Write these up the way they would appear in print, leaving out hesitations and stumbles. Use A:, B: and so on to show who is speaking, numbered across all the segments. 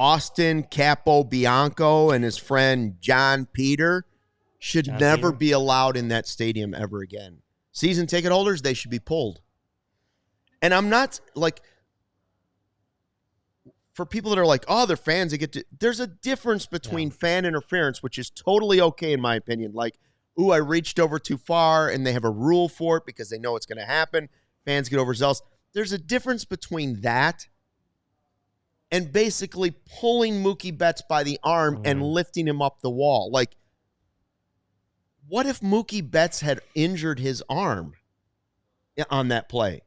A: Austin Capobianco and his friend John Peter should never be allowed in that stadium ever again. Season ticket holders, they should be pulled. And I'm not like, for people that are like, oh, they're fans, they get to, there's a difference between fan interference, which is totally okay in my opinion. Like, ooh, I reached over too far, and they have a rule for it because they know it's going to happen. Fans get overzealous. There's a difference between that and basically pulling Mookie Betts by the arm and lifting him up the wall. Like, what if Mookie Betts had injured his arm on that play?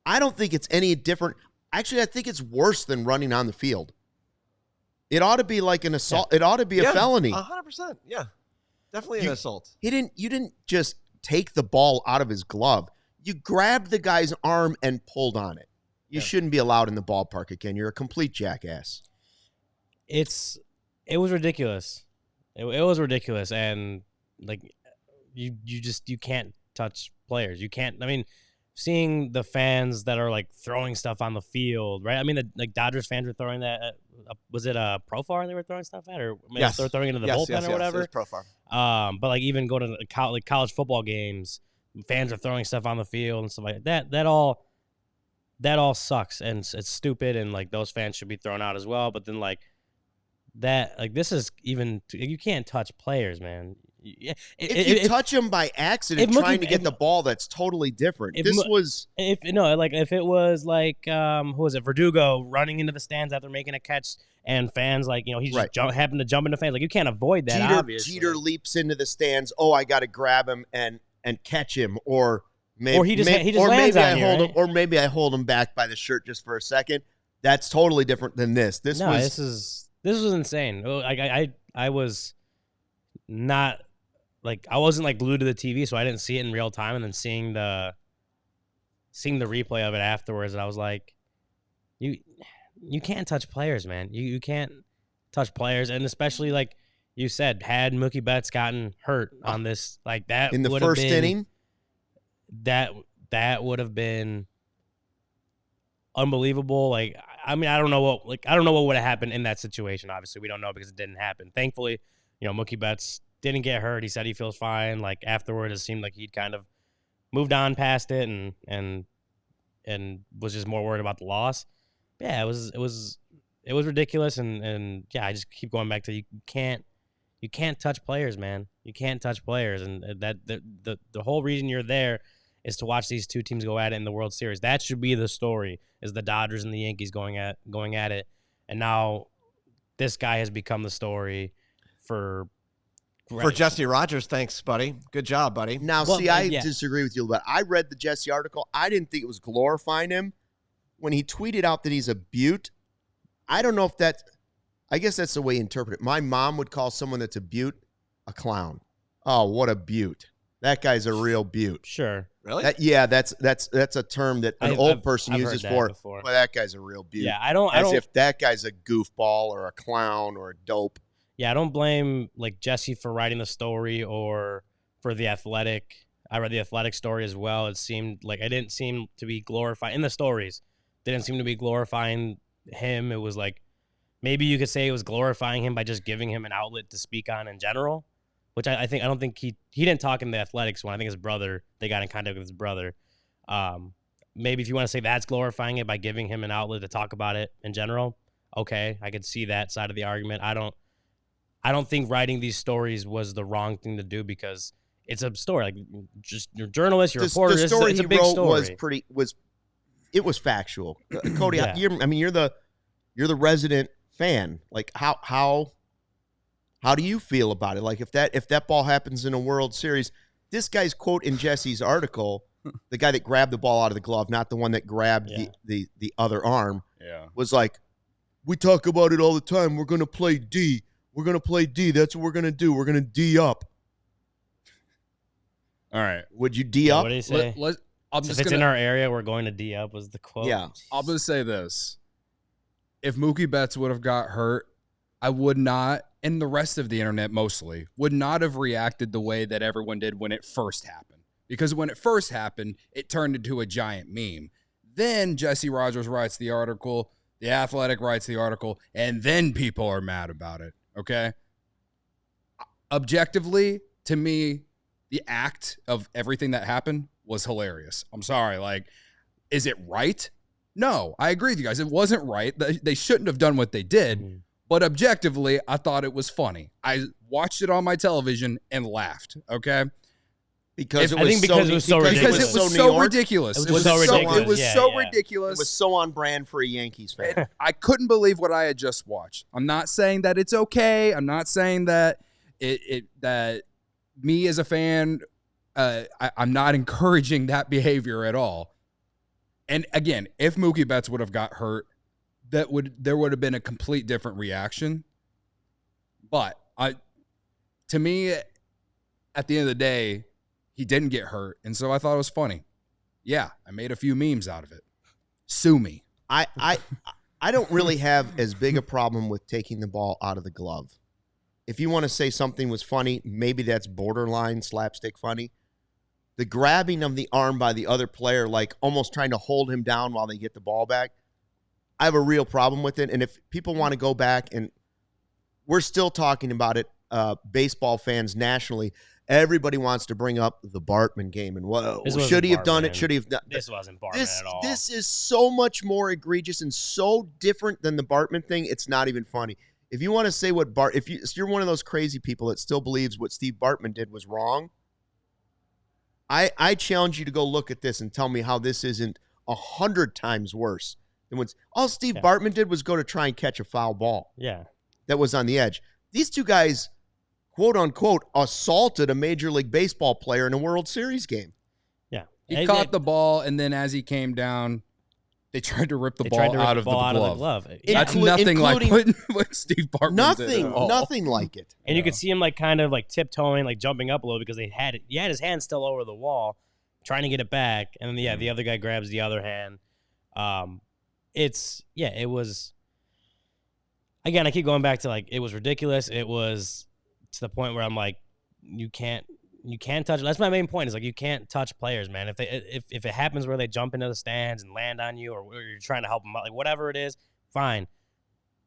A: I don't think it's any different. Actually, I think it's worse than running on the field. It ought to be like an assault. Yeah. It ought to be a felony.
B: 100%. Yeah. Definitely an assault.
A: You didn't just take the ball out of his glove. You grabbed the guy's arm and pulled on it. You shouldn't be allowed in the ballpark again. You're a complete jackass.
C: It was ridiculous. It was ridiculous, and like you can't touch players. You can't. I mean, seeing the fans that are like throwing stuff on the field, right? I mean, the Dodgers fans were throwing that. Was it a Profar they were throwing stuff at, or they were throwing it into the bullpen or whatever?
B: Yes, it was Profar.
C: But like even go to college football games, fans are throwing stuff on the field and stuff like that. That all sucks, and it's stupid, and like those fans should be thrown out as well. But then like that, like this is even you can't touch players, man.
A: If you touch them by accident trying to get the ball, that's totally different. If it was like who was it, Verdugo running into the stands after making a catch, and fans like he just happened to jump into fans, like you can't avoid that. Obviously, Jeter leaps into the stands. Oh, I got to grab him and catch him, or maybe I hold him back by the shirt just for a second. That's totally different than this. This was
C: insane. I was not. Like I wasn't like glued to the TV, so I didn't see it in real time. And then seeing the replay of it afterwards, and I was like, you can't touch players, man. You can't touch players, and especially like you said, had Mookie Betts gotten hurt on this, like that
A: in the first inning,
C: that would have been unbelievable. Like I mean, I don't know what would have happened in that situation. Obviously, we don't know because it didn't happen. Thankfully, Mookie Betts didn't get hurt. He said he feels fine. Like afterward, it seemed like he'd kind of moved on past it and was just more worried about the loss. But yeah, it was ridiculous. And yeah, I just keep going back to you can't touch players, man. You can't touch players, and that the whole reason you're there is to watch these two teams go at it in the World Series. That should be the story: is the Dodgers and the Yankees going at it. And now this guy has become the story for
B: Jesse Rogers. Thanks, buddy. Good job, buddy.
A: Now, I disagree with you, but I read the Jesse article. I didn't think it was glorifying him. When he tweeted out that he's a beaut, I don't know if I guess that's the way you interpret it. My mom would call someone that's a beaut a clown. Oh, what a beaut. That guy's a real beaut.
C: Sure.
B: Really?
A: That's a term that an old person uses for, well, that guy's a real beaut.
C: Yeah, I don't.
A: If that guy's a goofball or a clown or a dope.
C: Yeah, I don't blame like Jesse for writing the story or for The Athletic. I read The Athletic story as well. It seemed like I didn't seem to be glorifying in the stories. Didn't seem to be glorifying him. It was like maybe you could say it was glorifying him by just giving him an outlet to speak on in general, which I don't think he didn't talk in The Athletics one. I think his brother, they got in contact with his brother. Maybe if you want to say that's glorifying it by giving him an outlet to talk about it in general, okay, I could see that side of the argument. I don't think writing these stories was the wrong thing to do because it's a story. Like, just you're a journalist, you're a reporter.
A: The story
C: it's a
A: he
C: big
A: wrote
C: story.
A: was factual. Cody, you're the resident fan. Like, how do you feel about it? Like, if that ball happens in a World Series, this guy's quote in Jesse's article, the guy that grabbed the ball out of the glove, not the one that grabbed the other arm, was like, we talk about it all the time. We're going to play D. We're going to play D. That's what we're going to do. We're going to D up.
D: All right.
A: Would you D up?
C: What did he say? If it's in our area, we're going to D up was the quote.
A: Yeah.
D: I'm going to say this. If Mookie Betts would have got hurt, I would not, and the rest of the internet mostly, would not have reacted the way that everyone did when it first happened. Because when it first happened, it turned into a giant meme. Then Jesse Rogers writes the article. The Athletic writes the article, and then people are mad about it, okay? Objectively, to me, the act of everything that happened was hilarious. I'm sorry. Like, is it right? No, I agree with you guys. It wasn't right. They shouldn't have done what they did. But objectively, I thought it was funny. I watched it on my television and laughed, okay?
A: Because
C: it was so ridiculous.
D: Because it was so ridiculous.
C: It was so ridiculous.
D: It was so ridiculous.
A: It was so on brand for a Yankees fan.
D: I couldn't believe what I had just watched. I'm not saying that it's okay. I'm not saying that that me as a fan, I'm not encouraging that behavior at all. And again, if Mookie Betts would have got hurt, there would have been a complete different reaction. But to me, at the end of the day, he didn't get hurt, and so I thought it was funny. Yeah, I made a few memes out of it. Sue me.
A: I don't really have as big a problem with taking the ball out of the glove. If you want to say something was funny, maybe that's borderline slapstick funny. The grabbing of the arm by the other player, like almost trying to hold him down while they get the ball back, I have a real problem with it. And if people want to go back, and we're still talking about it, baseball fans nationally, everybody wants to bring up the Bartman game and whoa, should he have done it? Should he have done
C: this? Wasn't Bartman at all.
A: This is so much more egregious and so different than the Bartman thing. It's not even funny. If you want to say what if you're one of those crazy people that still believes what Steve Bartman did was wrong, I challenge you to go look at this and tell me how this isn't 100 times worse than what all Steve Bartman did was go to try and catch a foul ball.
C: Yeah,
A: that was on the edge. These two guys, quote unquote, assaulted a Major League Baseball player in a World Series game.
C: Yeah,
D: he caught the ball, and then as he came down, they tried to rip the ball out of the glove. That's nothing like what Steve Bartman did at all.
A: Nothing like it.
C: And you could see him like kind of like tiptoeing, like jumping up a little because he had his hand still over the wall, trying to get it back, and then the other guy grabs the other hand. It was. Again, I keep going back to like it was ridiculous. It was to the point where I'm like, you can't touch. That's my main point. Is like you can't touch players, man. If it happens where they jump into the stands and land on you, or you're trying to help them out, like whatever it is, fine.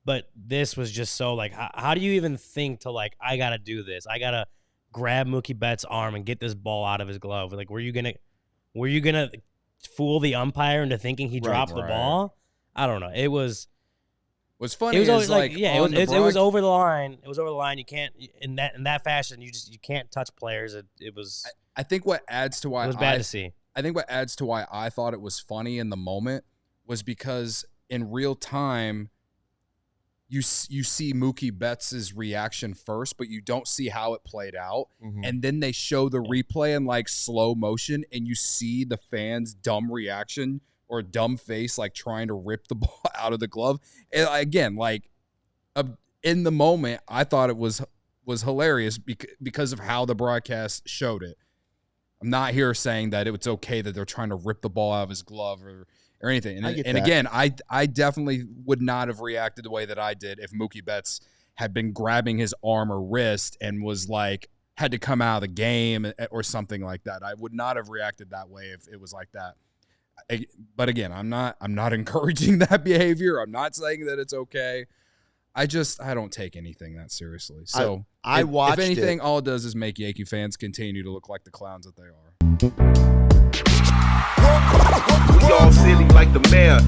C: But this was just so like, how do you even think to like, I gotta do this? I gotta grab Mookie Betts' arm and get this ball out of his glove. Like, were you gonna fool the umpire into thinking he dropped the ball? I don't know. It was.
D: What's funny
C: is
D: like
C: it was over the line. It was over the line. You can't in that fashion. You can't touch players. It was.
D: I think what adds to why
C: it was bad to see.
D: I think what adds to why I thought it was funny in the moment was because in real time, you see Mookie Betts' reaction first, but you don't see how it played out, and then they show the replay in like slow motion, and you see the fans' dumb reaction. Or a dumb face, like trying to rip the ball out of the glove. And again, like in the moment, I thought it was hilarious because of how the broadcast showed it. I'm not here saying that it's okay that they're trying to rip the ball out of his glove or anything. And again, I definitely would not have reacted the way that I did if Mookie Betts had been grabbing his arm or wrist and was like had to come out of the game or something like that. I would not have reacted that way if it was like that. But again, I'm not encouraging that behavior. I'm not saying that it's okay. I don't take anything that seriously. So
A: I watched
D: if anything,
A: it.
D: all it does is make Yankee fans continue to look like the clowns that they are.
E: We all silly like the mayor.